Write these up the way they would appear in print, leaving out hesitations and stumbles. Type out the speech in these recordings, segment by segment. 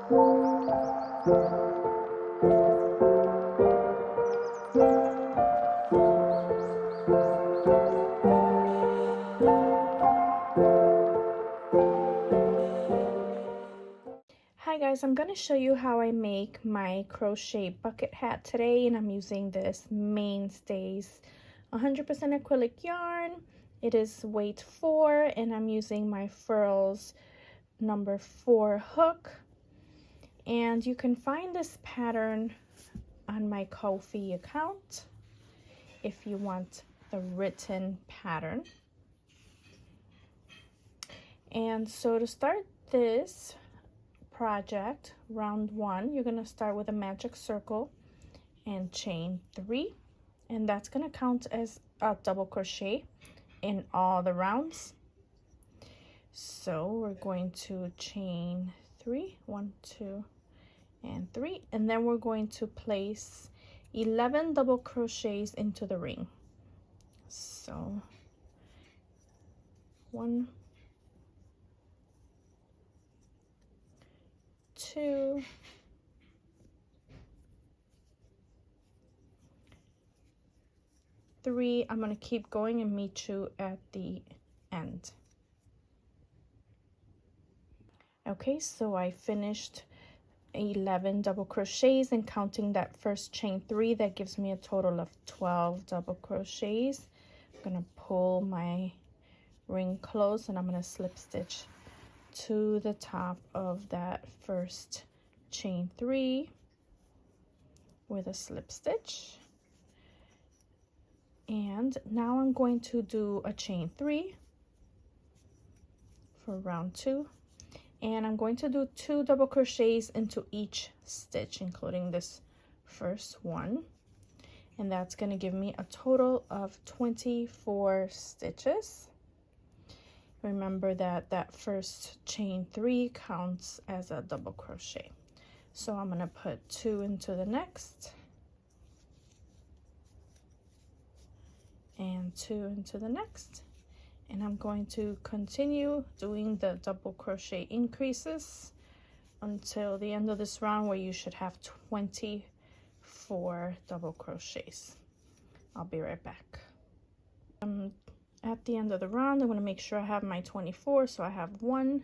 Hi guys, I'm going to show you how I make my crochet bucket hat today, and I'm using this Mainstays 100% acrylic yarn. It is weight 4 and I'm using my Furls number 4 hook. And you can find this pattern on my Ko-fi account if you want the written pattern. And so to start this project, round 1, you're going to start with a magic circle and chain 3, and that's going to count as a double crochet in all the rounds. So we're going to chain 3, 1, 2, and 3, and then we're going to place 11 double crochets into the ring. So 1, 2, 3. I'm going to keep going and meet you at the end. Okay, so I finished 11 double crochets, and counting that first chain 3, that gives me a total of 12 double crochets. I'm going to pull my ring close and I'm going to slip stitch to the top of that first chain 3 with a slip stitch. And now I'm going to do a chain 3 for round 2, and I'm going to do 2 double crochets into each stitch, including this first one, and that's going to give me a total of 24 stitches. Remember that that first chain 3 counts as a double crochet. So I'm going to put 2 into the next and 2 into the next, and I'm going to continue doing the double crochet increases until the end of this round, where you should have 24 double crochets. I'll be right back. At the end of the round, I'm going to make sure I have my 24. So I have 1,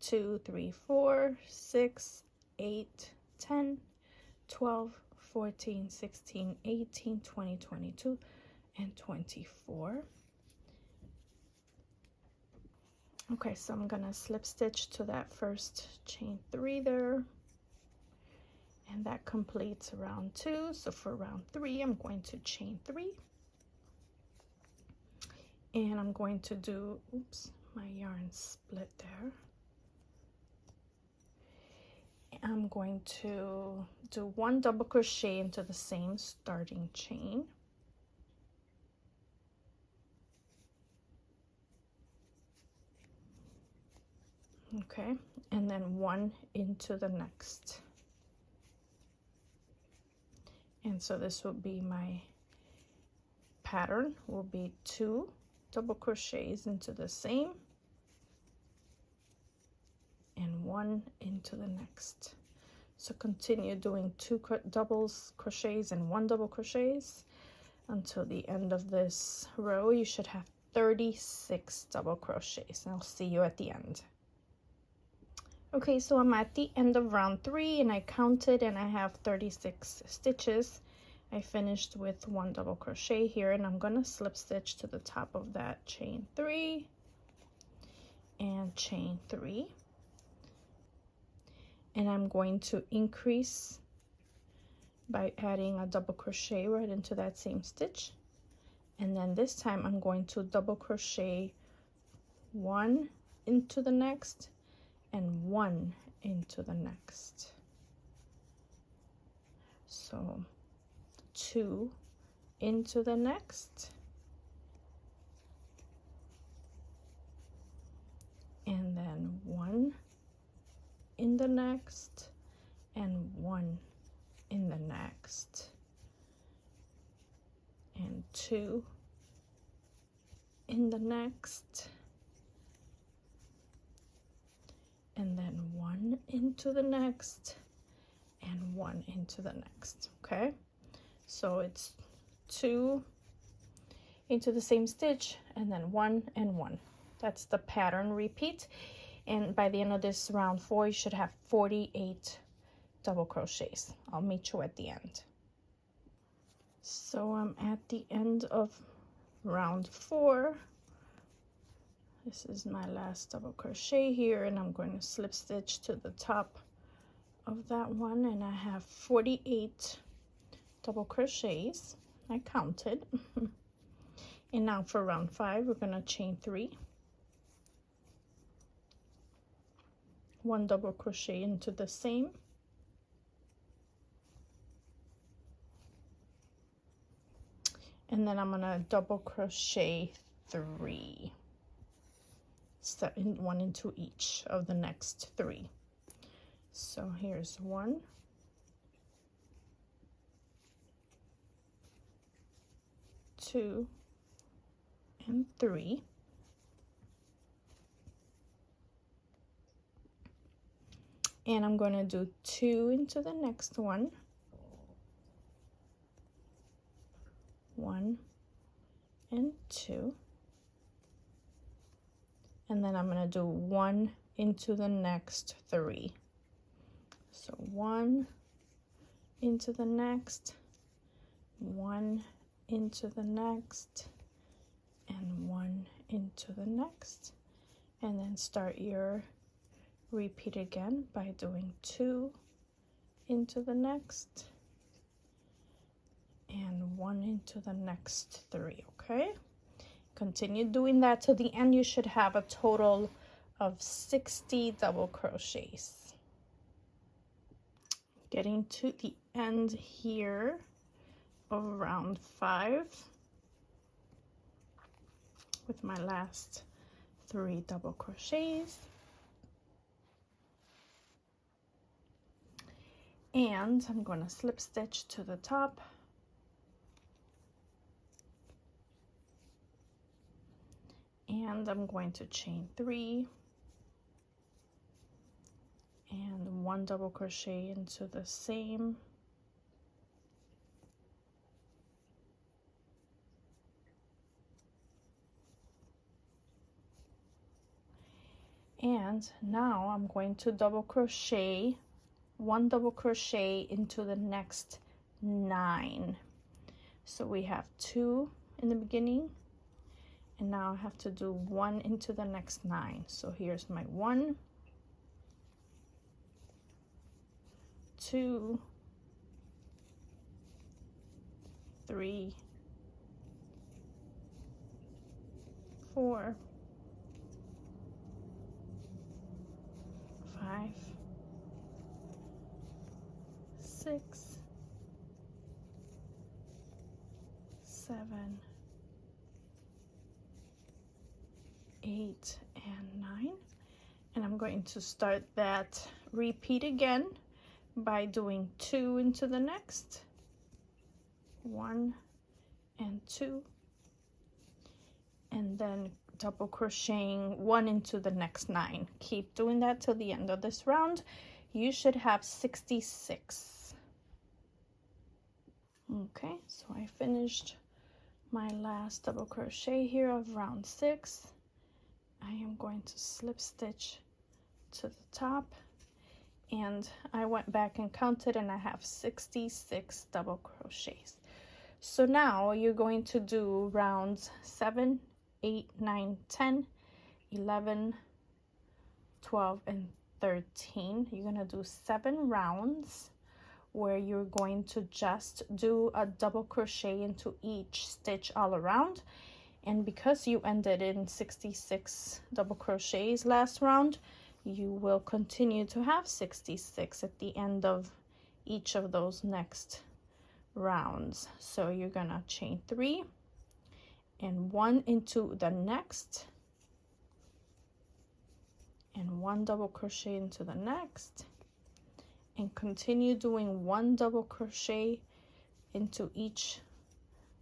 2, 3, 4, 6, 8, 10, 12, 14, 16, 18, 20, 22, and 24. Okay, so I'm gonna slip stitch to that first chain 3 there, and that completes round 2. So for round 3, I'm going to chain 3, and I'm going to do, oops, my yarn split there. I'm going to do 1 double crochet into the same starting chain. Okay, and then 1 into the next. And so this will be my pattern, will be 2 double crochets into the same and 1 into the next. So continue doing 2 doubles crochets and 1 double crochets until the end of this row. You should have 36 double crochets, and I'll see you at the end. Okay, so I'm at the end of round 3, and I counted and I have 36 stitches. I finished with 1 double crochet here, and I'm gonna slip stitch to the top of that chain 3 and chain 3, and I'm going to increase by adding a double crochet right into that same stitch, and then this time I'm going to double crochet 1 into the next and 1 into the next. So 2 into the next, and then 1 in the next, and 1 in the next, and 2 in the next, and then 1 into the next, and 1 into the next. Okay, so it's 2 into the same stitch, and then 1 and 1. That's the pattern repeat, and by the end of this round 4 you should have 48 double crochets. I'll meet you at the end. So I'm at the end of round 4. This is my last double crochet here, and I'm going to slip stitch to the top of that one, and I have 48 double crochets. I counted. And now for round 5 we're going to chain 3, 1 double crochet into the same, and then I'm going to double crochet 3, 1 into each of the next 3. So here's 1, 2, and 3, and I'm going to do 2 into the next one, 1 and 2, and then I'm going to do 1 into the next 3. So 1 into the next, 1 into the next, and 1 into the next, and then start your repeat again by doing 2 into the next and 1 into the next 3. Okay, continue doing that till the end. You should have a total of 60 double crochets. Getting to the end here of round 5 with my last 3 double crochets, and I'm going to slip stitch to the top, and I'm going to chain 3 and 1 double crochet into the same, and now I'm going to double crochet 1 double crochet into the next 9. So we have 2 in the beginning, and now I have to do 1 into the next 9. So here's my 1, 2, 3, 4, 5, 6, 7, 8, and 9. And I'm going to start that repeat again by doing 2 into the next, 1 and 2, and then double crocheting 1 into the next 9. Keep doing that till the end of this round. You should have 66. Okay, so I finished my last double crochet here of round 6. I am going to slip stitch to the top, and I went back and counted, and I have 66 double crochets. So now you're going to do rounds 7, 8, 9, 10, 11, 12, and 13. You're going to do 7 rounds where you're going to just do a double crochet into each stitch all around. And because you ended in 66 double crochets last round, you will continue to have 66 at the end of each of those next rounds. So you're gonna chain 3 and 1 into the next, and 1 double crochet into the next, and continue doing 1 double crochet into each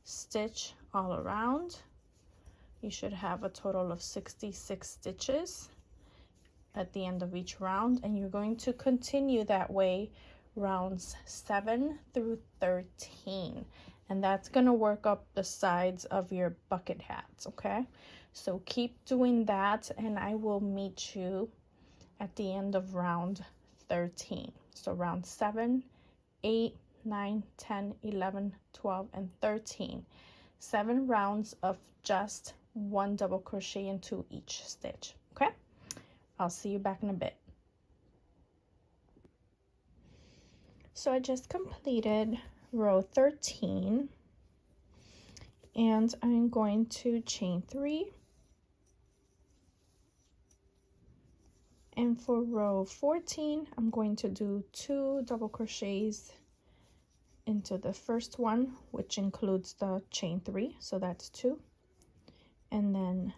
stitch all around. You should have a total of 66 stitches, at the end of each round, and you're going to continue that way rounds 7 through 13, and that's going to work up the sides of your bucket hats. Okay, so keep doing that, and I will meet you at the end of round 13. So round 7, 8, 9, 10, 11, 12, and 13. 7 rounds of just 1 double crochet into each stitch. Okay, I'll see you back in a bit. So I just completed row 13, and I'm going to chain 3. And for row 14, I'm going to do 2 double crochets into the first one, which includes the chain 3, so that's 2, and then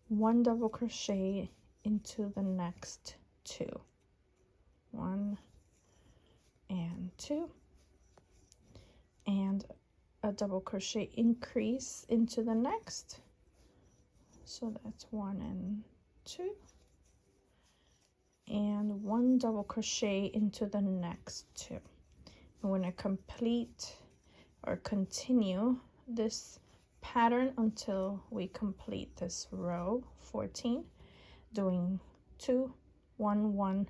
1 double crochet into the next 2, 1 and 2, and a double crochet increase into the next, so that's 1 and 2, and 1 double crochet into the next 2. I'm going to complete or continue this pattern until we complete this row 14, doing 2, 1, 1,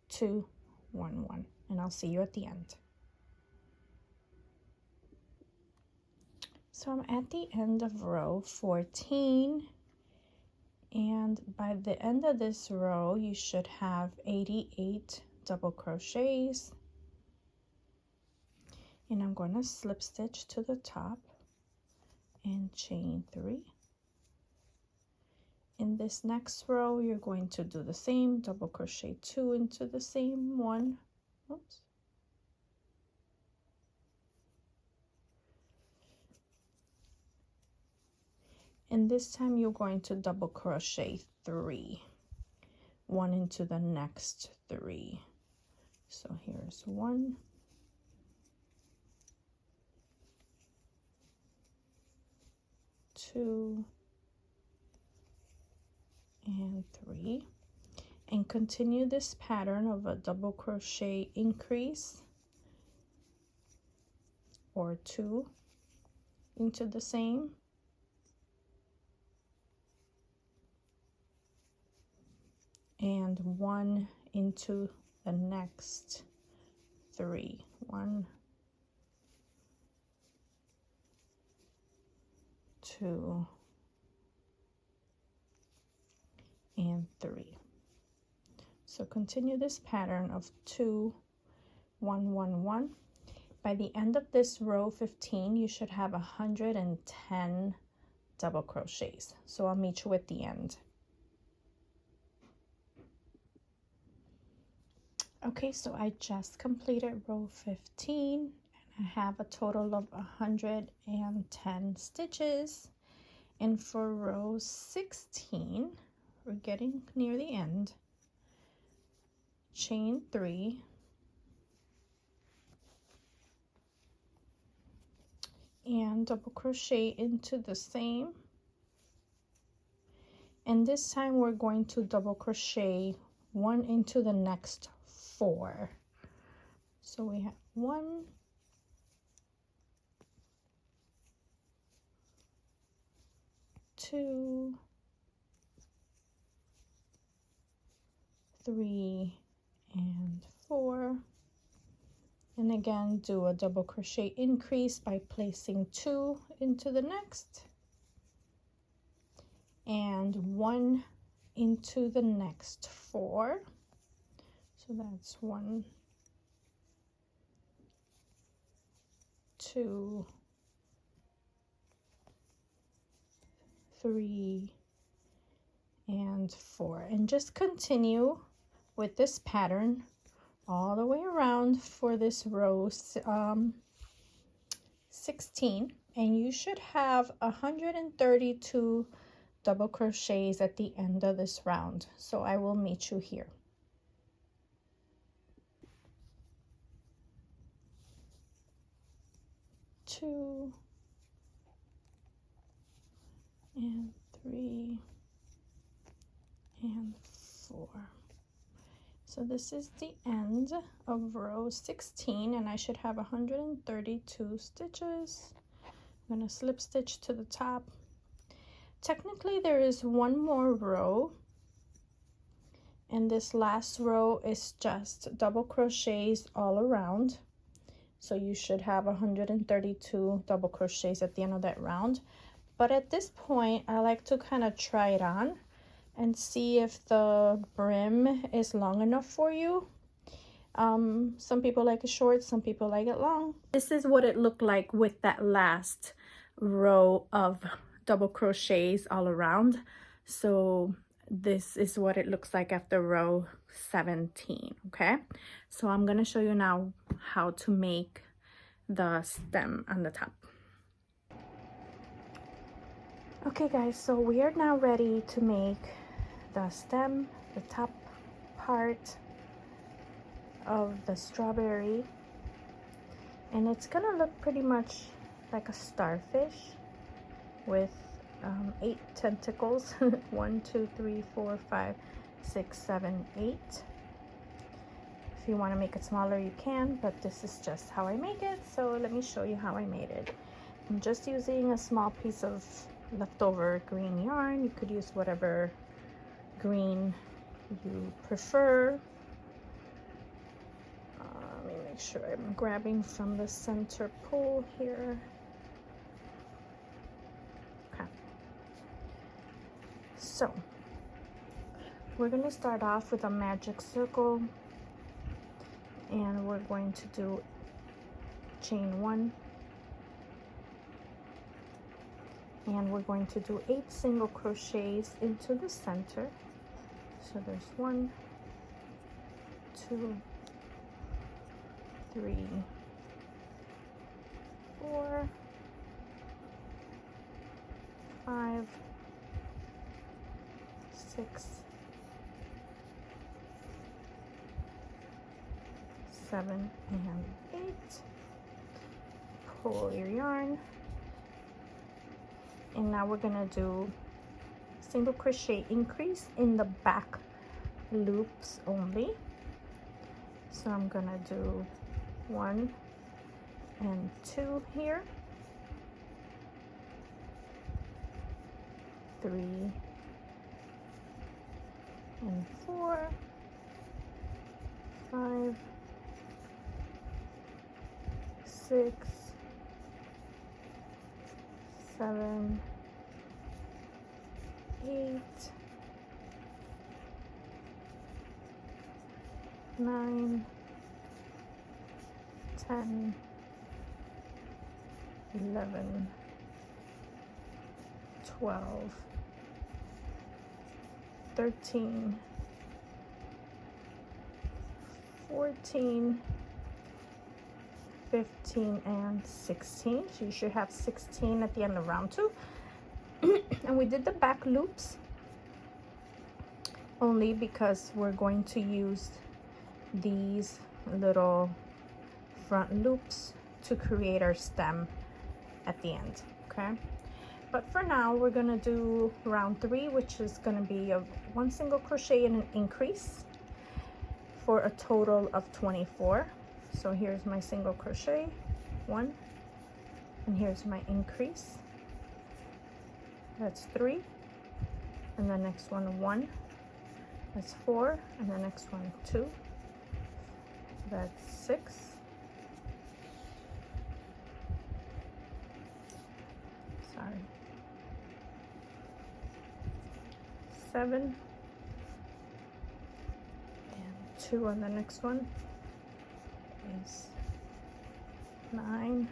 2, 1, 1, and I'll see you at the end. So I'm at the end of row 14, and by the end of this row you should have 88 double crochets, and I'm going to slip stitch to the top and chain 3. In this next row you're going to do the same, double crochet 2 into the same one. Oops. And this time you're going to double crochet 3, 1 into the next 3. So here's 1, 2, and 3, and continue this pattern of a double crochet increase or 2 into the same, and 1 into the next 3, 1, 2, and 3. So continue this pattern of 2, 1, 1, 1. By the end of this row 15 you should have 110 double crochets, so I'll meet you at the end. Okay, so I just completed row 15, and I have a total of 110 stitches. And for row 16, we're getting near the end, chain 3, and double crochet into the same, and this time we're going to double crochet 1 into the next 4. So we have 1, 2, 3, and 4, and again do a double crochet increase by placing 2 into the next and 1 into the next 4. So that's 1, 2, 3, and 4, and just continue with this pattern all the way around for this row 16, and you should have 132 double crochets at the end of this round. So I will meet you here. Two and 3 and 4. So this is the end of row 16, and I should have 132 stitches. I'm going to slip stitch to the top. Technically there is one more row, and this last row is just double crochets all around. So you should have 132 double crochets at the end of that round. But at this point, I like to kind of try it on and see if the brim is long enough for you. Some people like it short, some people like it long. This is what it looked like with that last row of double crochets all around. So this is what it looks like after row 17. Okay, so I'm gonna show you now how to make the stem on the top. Okay guys, so we are now ready to make the stem, the top part of the strawberry, and it's gonna look pretty much like a starfish with 8 tentacles. 1, 2, 3, 4, 5, 6, 7, 8. If you want to make it smaller, you can, but this is just how I make it. So let me show you how I made it. I'm just using a small piece of leftover green yarn. You could use whatever green you prefer. Let me make sure I'm grabbing from the center pull here. So we're going to start off with a magic circle, and we're going to do chain 1, and we're going to do 8 single crochets into the center. So there's 1, 2, 3, 4, 5, 6, 7, and 8. Pull your yarn, and now we're gonna do single crochet increase in the back loops only. So I'm gonna do 1 and 2 here, 3 and 4, 5, 6, 7, 8, 9, 10, 11, 12, 13, 14, 15, and 16. So you should have 16 at the end of round 2. And we did the back loops only because we're going to use these little front loops to create our stem at the end. Okay, but for now we're gonna do round 3, which is gonna be a 1 single crochet and an increase for a total of 24. So here's my single crochet, 1, and here's my increase, that's 3, and the next one 1, that's 4, and the next one 2, that's 6, sorry, 7, and 2 on the next one is 9,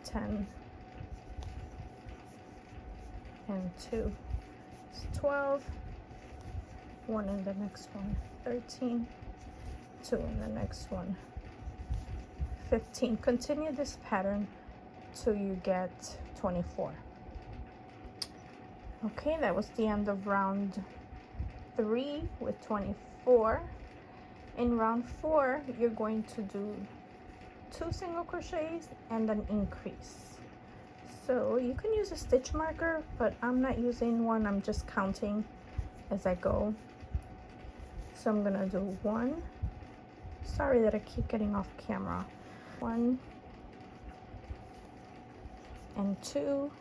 10, and 2 is 12, 1 in the next one 13, 2 in the next one 15. Continue this pattern till you get 24. Okay, that was the end of round 3 with 24. In round 4, you're going to do 2 single crochets and an increase. So you can use a stitch marker, but I'm not using one. I'm just counting as I go. So I'm gonna do 1, sorry that I keep getting off camera, 1 and 2,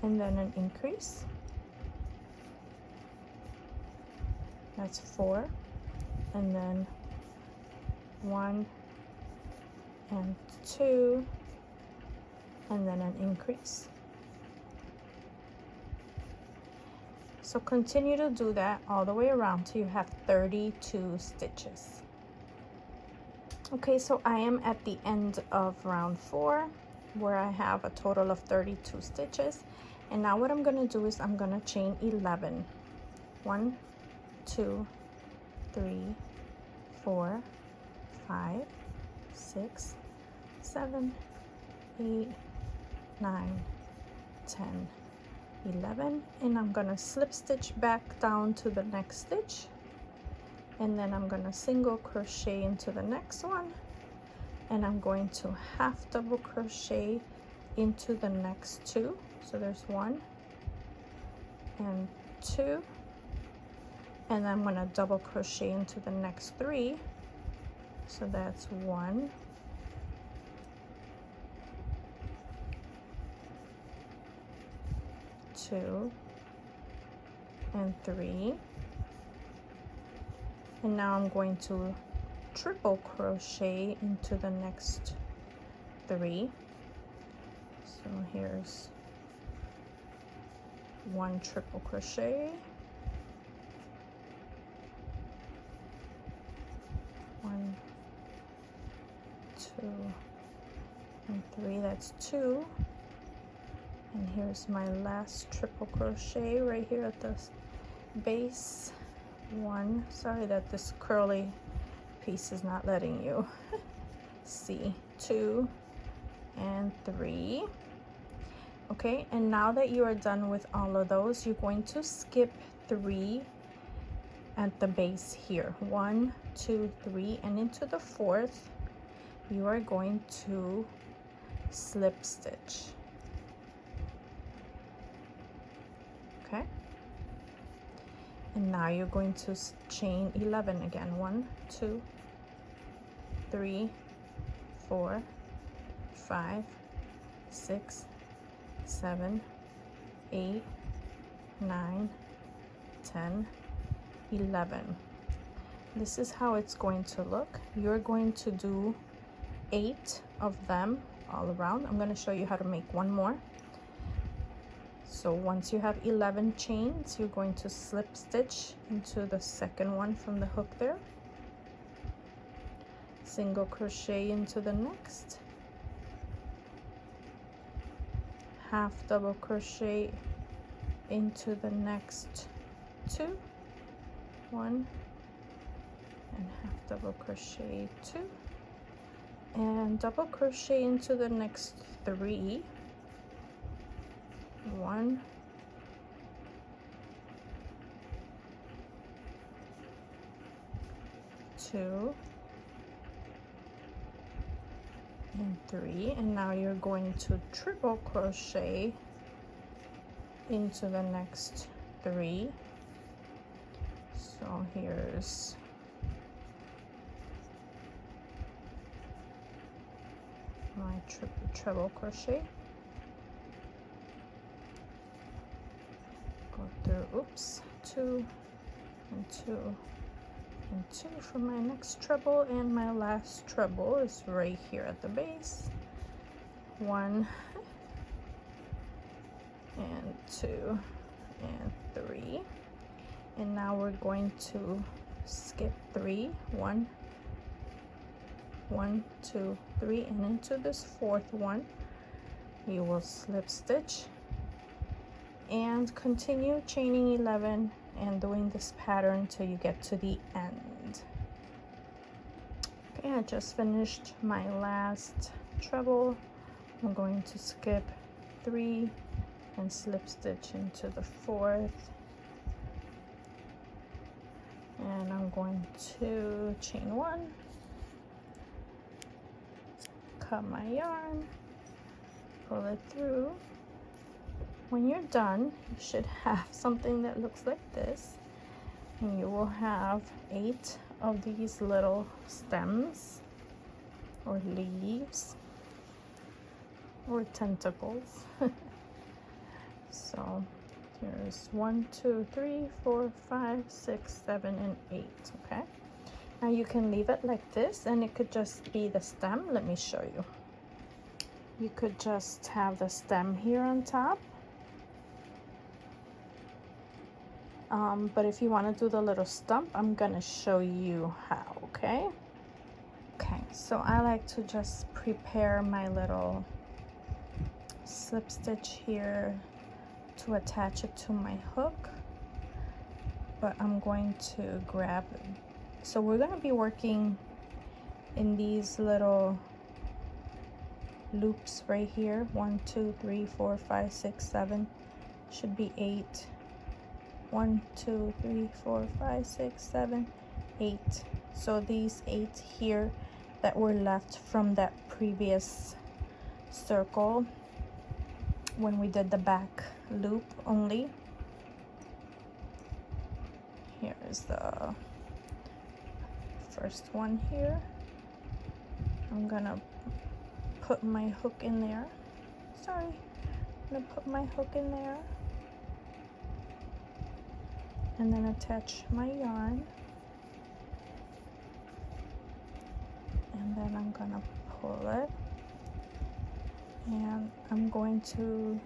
and then an increase. That's 4, and then 1 and 2, and then an increase. So continue to do that all the way around till you have 32 stitches. Okay, so I am at the end of round 4 where I have a total of 32 stitches. And now what I'm gonna do is I'm gonna chain 11. 1, 2, 3, 4, 5, 6, 7, 8, 9, 10, 11, and I'm gonna slip stitch back down to the next stitch, and then I'm gonna single crochet into the next one, and I'm going to half double crochet into the next 2. So there's 1 and 2, and I'm gonna double crochet into the next 3. So that's 1, 2, and 3, and now I'm going to triple crochet into the next 3. So here's 1 triple crochet, 1, 2, and 3, that's 2. And here's my last triple crochet right here at the base. 1, sorry that this curly piece is not letting you see. 2 and 3. Okay, and now that you are done with all of those, you're going to skip 3 at the base here. 1, 2, 3, and into the 4th you are going to slip stitch. Okay, and now you're going to chain 11 again. 1, 2, 3, 4, 5, 6, 7, 8, 9, 10, 11. This is how it's going to look. You're going to do 8 of them all around. I'm going to show you how to make one more. So once you have 11 chains, you're going to slip stitch into the second one from the hook there, single crochet into the next, half double crochet into the next 2, 1, and half double crochet 2, and double crochet into the next 3, 1, 2, and 3, and now you're going to triple crochet into the next 3. So here's my treble crochet. Go through, oops, 2 and 2 and 2 for my next treble, and my last treble is right here at the base. 1 and 2 and 3, and now we're going to skip 3, 1, 1, 2, 3, and into this 4th one you will slip stitch and continue chaining 11 and doing this pattern till you get to the end. Okay, I just finished my last treble. I'm going to skip 3 and slip stitch into the 4th, and I'm going to chain 1, cut my yarn, pull it through. When you're done, you should have something that looks like this. And you will have 8 of these little stems or leaves or tentacles. So here's 1, 2, 3, 4, 5, 6, 7, and 8. Okay, now you can leave it like this and it could just be the stem. Let me show you. You could just have the stem here on top. But if you want to do the little stump, I'm gonna show you how. Okay, so I like to just prepare my little slip stitch here to attach it to my hook, but I'm going to grab it. So we're going to be working in these little loops right here. 1, 2, 3, 4, 5, 6, 7, should be 8. 1, 2, 3, 4, 5, 6, 7, 8. So these 8 here that were left from that previous circle when we did the back loop only. Here is the first one here. I'm gonna put my hook in there. Sorry, I'm gonna put my hook in there and then attach my yarn, and then I'm gonna pull it, and I'm going to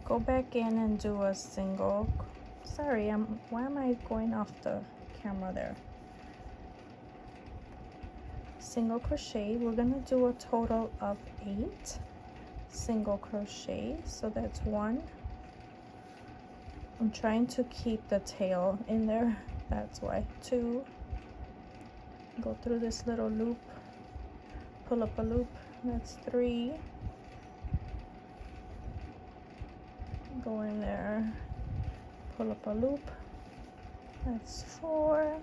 go back in and do a single, sorry, why am I going off the camera there? Single crochet. We're gonna do a total of 8 single crochet. So that's 1. I'm trying to keep the tail in there, that's why. 2, go through this little loop, pull up a loop, that's 3, go in there, pull up a loop, that's 4,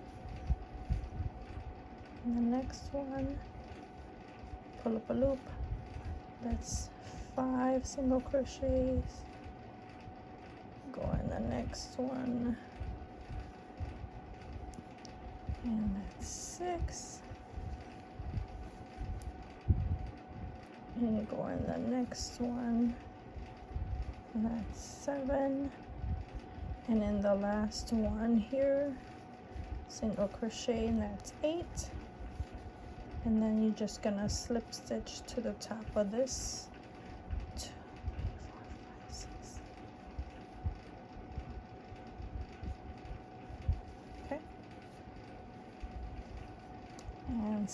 and the next one, pull up a loop, that's 5 single crochets, go in the next one, and that's 6, and go in the next one, and that's 7, and in the last one here, single crochet, and that's 8, and then you're just gonna slip stitch to the top of this. 2, 3, 4, 5, 6. Okay, and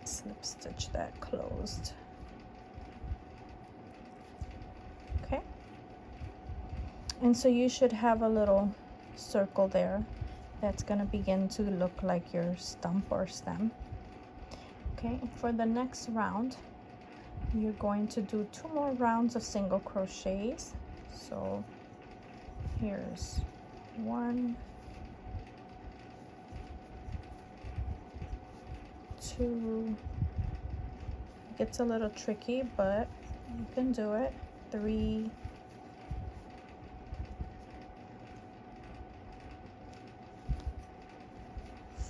slip stitch that closed. Okay, and so you should have a little circle there that's going to begin to look like your stump or stem. Okay, for the next round you're going to do 2 more rounds of single crochets. So here's 1, 2, it gets a little tricky but you can do it. 3,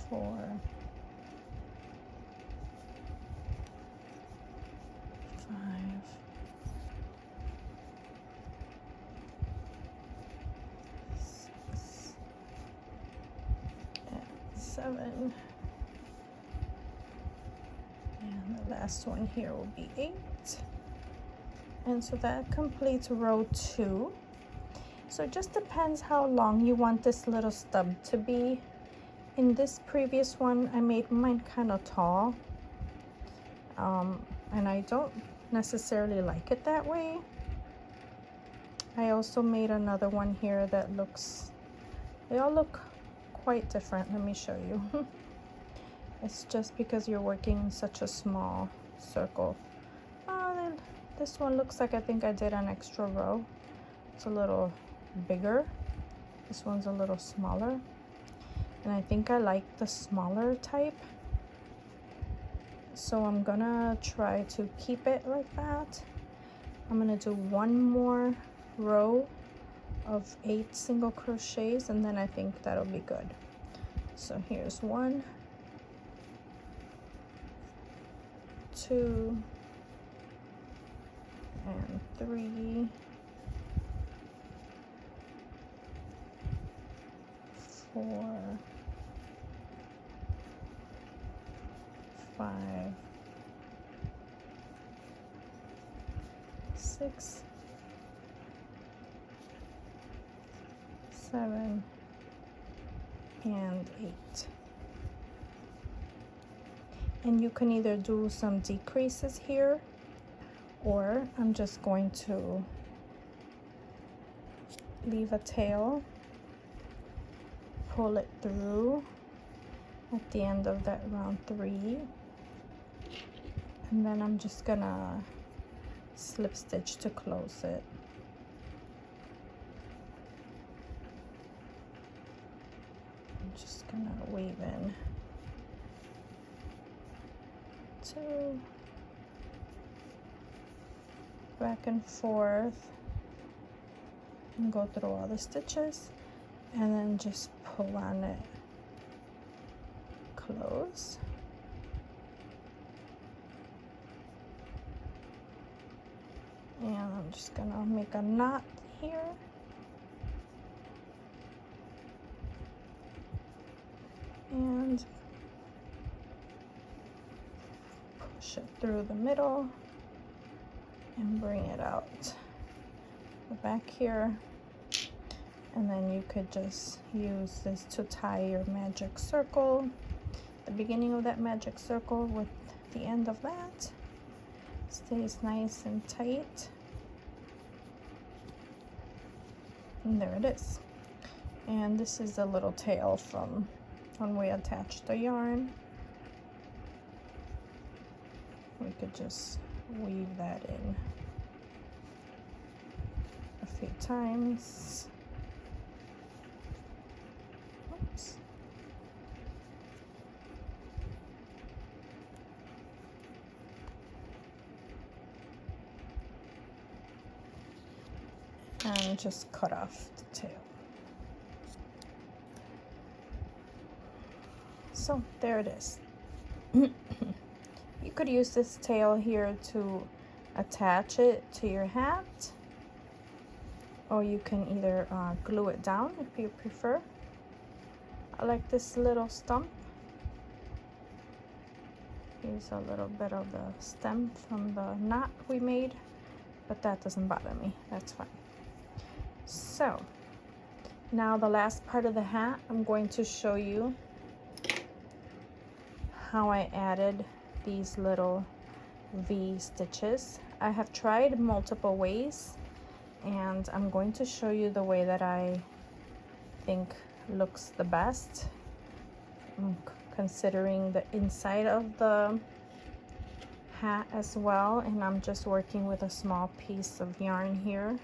4, 5, 6, and 7, and the last one here will be 8. And so that completes row 2. So it just depends how long you want this little stub to be. In this previous one, I made mine kind of tall, and I don't necessarily like it that way. I also made another one here that looks, they all look quite different. Let me show you. It's just because you're working in such a small circle. Then this one looks like I think I did an extra row. It's a little bigger. This one's a little smaller. And I think I like the smaller type. So I'm gonna try to keep it like that. I'm gonna do 1 more row of 8 single crochets, and then I think that'll be good. So here's 1, 2, and 3, 4, 5, 6, 7, and 8. And you can either do some decreases here, or I'm just going to leave a tail, pull it through at the end of that round 3, and then I'm just gonna slip stitch to close it. I'm just gonna weave in 2, back and forth, and go through all the stitches, and then just pull on it, close, and I'm just gonna make a knot here, and push it through the middle and bring it out the back here. And then you could just use this to tie your magic circle, the beginning of that magic circle with the end of that. Stays nice and tight. And there it is. And this is a little tail from when we attached the yarn. We could just weave that in a few times. Oops. And just cut off the tail. So there it is. You could use this tail here to attach it to your hat, or you can either glue it down if you prefer. I like this little stump. Here's a little bit of the stem from the knot we made, but that doesn't bother me, that's fine. So now the last part of the hat, I'm going to show you how I added these little V stitches. I have tried multiple ways, and I'm going to show you the way that I think looks the best, considering the inside of the hat as well. And I'm just working with a small piece of yarn here.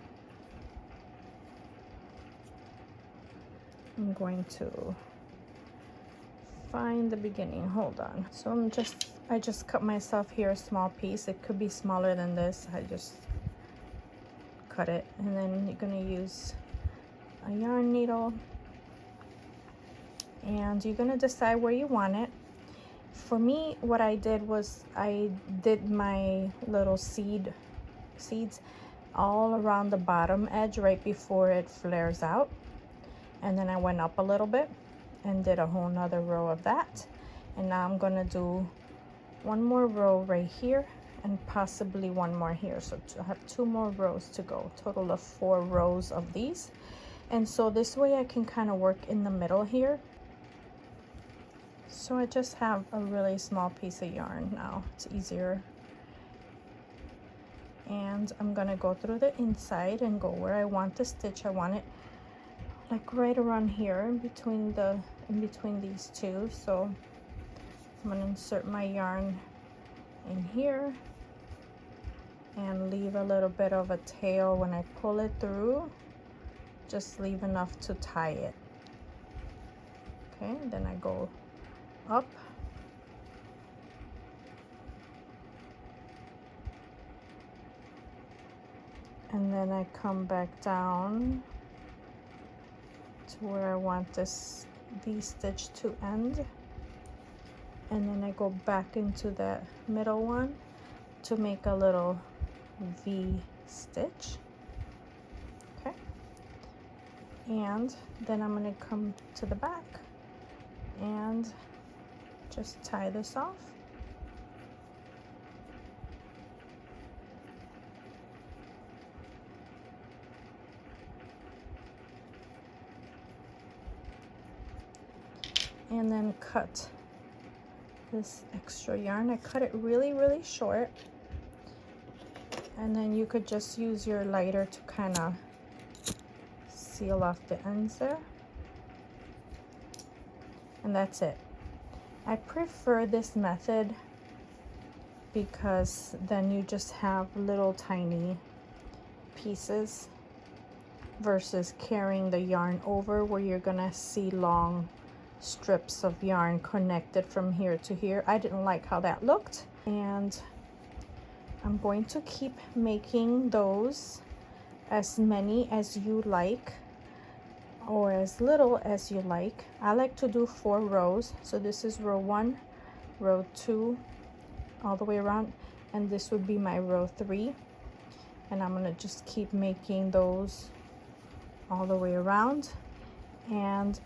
I'm going to find the beginning. Hold on. So I just cut myself here a small piece. It could be smaller than this. I just cut it, and then you're going to use a yarn needle, and you're going to decide where you want it. For me, what I did was I did my little seeds all around the bottom edge right before it flares out, and then I went up a little bit and did a whole nother row of that. And now I'm gonna do one more row right here and possibly one more here, so I have 2 more rows to go, total of 4 rows of these. And so this way I can kind of work in the middle here. So I just have a really small piece of yarn now, it's easier. And I'm gonna go through the inside and go where I want the stitch. I want it like right around here in between these two. So I'm gonna insert my yarn in here and leave a little bit of a tail when I pull it through. Just leave enough to tie it. Okay, then I go up and then I come back down where I want these stitch to end, and then I go back into that middle one to make a little V stitch. Okay, and then I'm going to come to the back and just tie this off. And then cut this extra yarn. I cut it really, really short. And then you could just use your lighter to kind of seal off the ends there. And that's it. I prefer this method because then you just have little tiny pieces versus carrying the yarn over where you're gonna see long strips of yarn connected from here to here. I didn't like how that looked, and I'm going to keep making those, as many as you like or as little as you like. I like to do 4 rows, so this is row 1, row 2, all the way around, and this would be my row 3, and I'm gonna just keep making those all the way around. And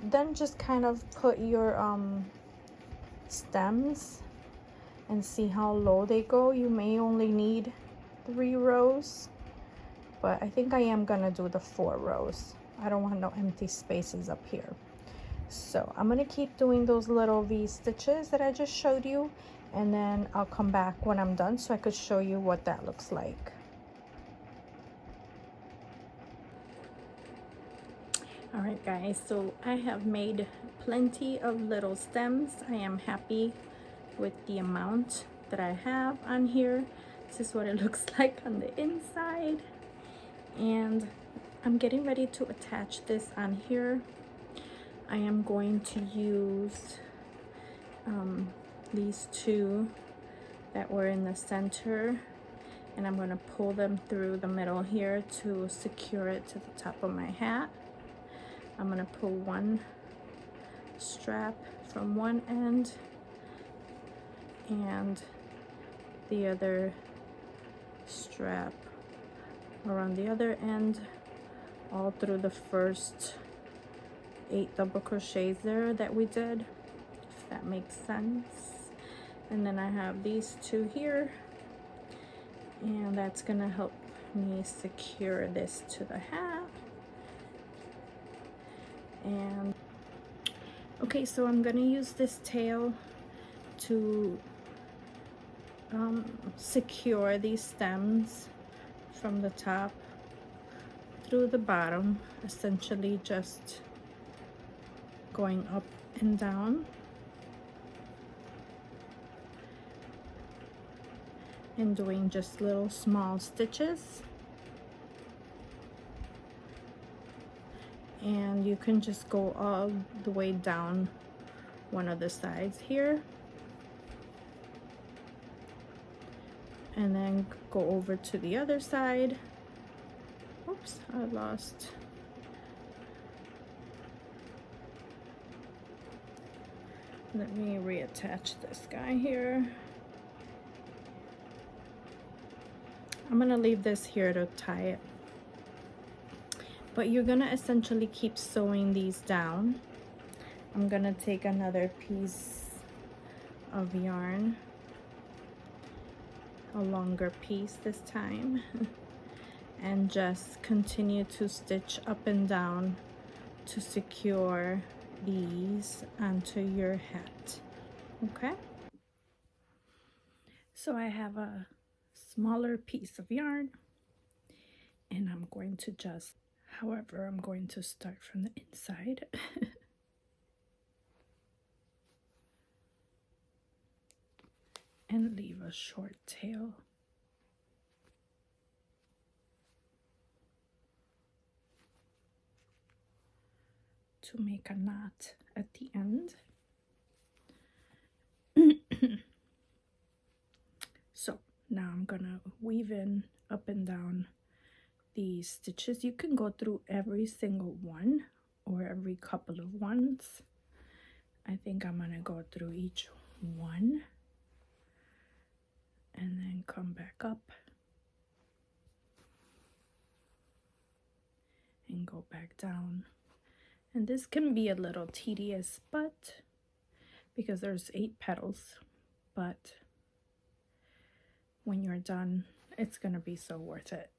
then just kind of put your stems and see how low they go. You may only need 3 rows, but I think I am gonna do the 4 rows. I don't want no empty spaces up here. So I'm gonna keep doing those little V stitches that I just showed you, and then I'll come back when I'm done so I could show you what that looks like. All right guys, so I have made plenty of little stems. I am happy with the amount that I have on here. This is what it looks like on the inside, and I'm getting ready to attach this on here. I am going to use these 2 that were in the center, and I'm going to pull them through the middle here to secure it to the top of my hat. I'm going to pull one strap from one end and the other strap around the other end, all through the first 8 double crochets there that we did, if that makes sense. And then I have these 2 here, and that's gonna help me secure this to the hat. And okay, so I'm gonna use this tail to secure these stems from the top through the bottom, essentially just going up and down, and doing just little small stitches. And you can just go all the way down one of the sides here, and then go over to the other side. Oops, I lost. Let me reattach this guy here. I'm gonna leave this here to tie it, but you're gonna essentially keep sewing these down. I'm gonna take another piece of yarn, a longer piece this time, and just continue to stitch up and down to secure these onto your hat. Okay, so I have a smaller piece of yarn, and I'm going to just, however, I'm going to start from the inside. And leave a short tail. To make a knot at the end. So now I'm gonna weave in up and down these stitches. You can go through every single one or every couple of ones. I think I'm gonna go through each one and then come back up and go back down. And this can be a little tedious, but because there's 8 petals, but when you're done, it's gonna be so worth it.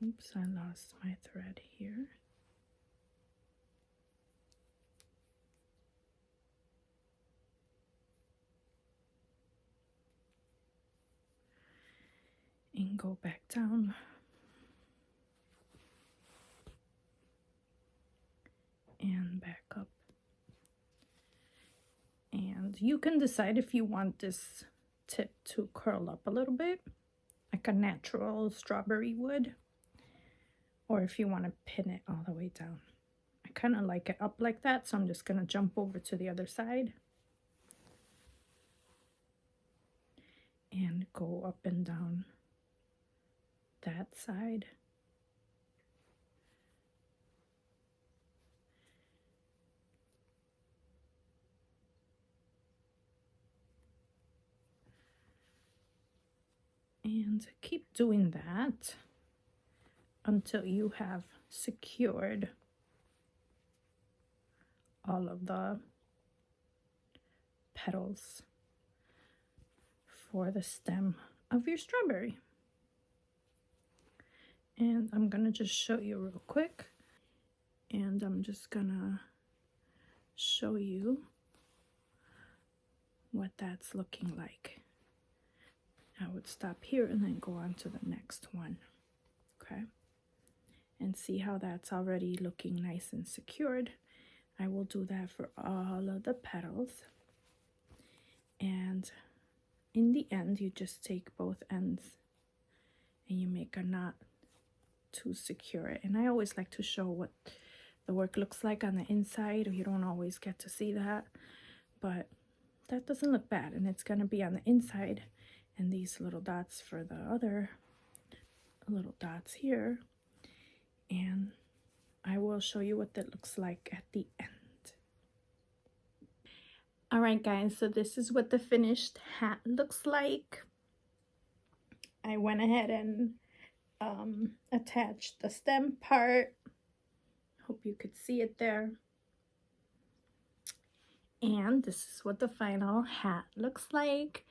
Oops, I lost my thread here. And go back down. And back up. And you can decide if you want this tip to curl up a little bit, like a natural strawberry would, or if you want to pin it all the way down. I kind of like it up like that, so I'm just going to jump over to the other side and go up and down that side. And keep doing that until you have secured all of the petals for the stem of your strawberry. And I'm gonna just show you real quick, and I'm just gonna show you what that's looking like. I would stop here and then go on to the next one, okay? And see how that's already looking nice and secured. I will do that for all of the petals. And in the end, you just take both ends and you make a knot to secure it. And I always like to show what the work looks like on the inside. You don't always get to see that, but that doesn't look bad. And it's gonna be on the inside, and these little dots for the other little dots here. And I will show you what that looks like at the end. All right, guys, so this is what the finished hat looks like. I went ahead and attached the stem part. Hope you could see it there. And this is what the final hat looks like.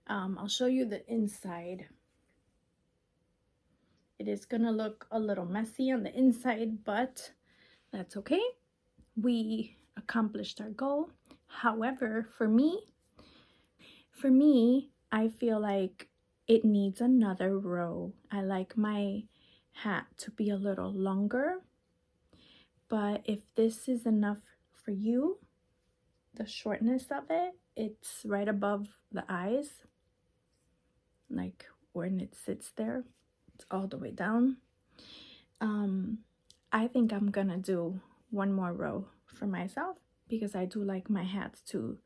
I'll show you the inside. It is gonna look a little messy on the inside, but that's okay. We accomplished our goal. However, for me, I feel like it needs another row. I like my hat to be a little longer, but if this is enough for you, the shortness of it, it's right above the eyes, like when it sits there, it's all the way down. I think I'm gonna do one more row for myself because I do like my hats to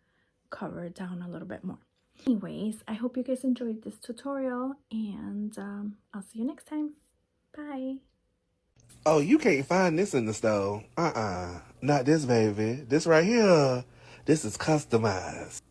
cover down a little bit more. Anyways, I hope you guys enjoyed this tutorial, and I'll see you next time. Bye. Oh, you can't find this in the store. Not this, baby. This right here, this is customized.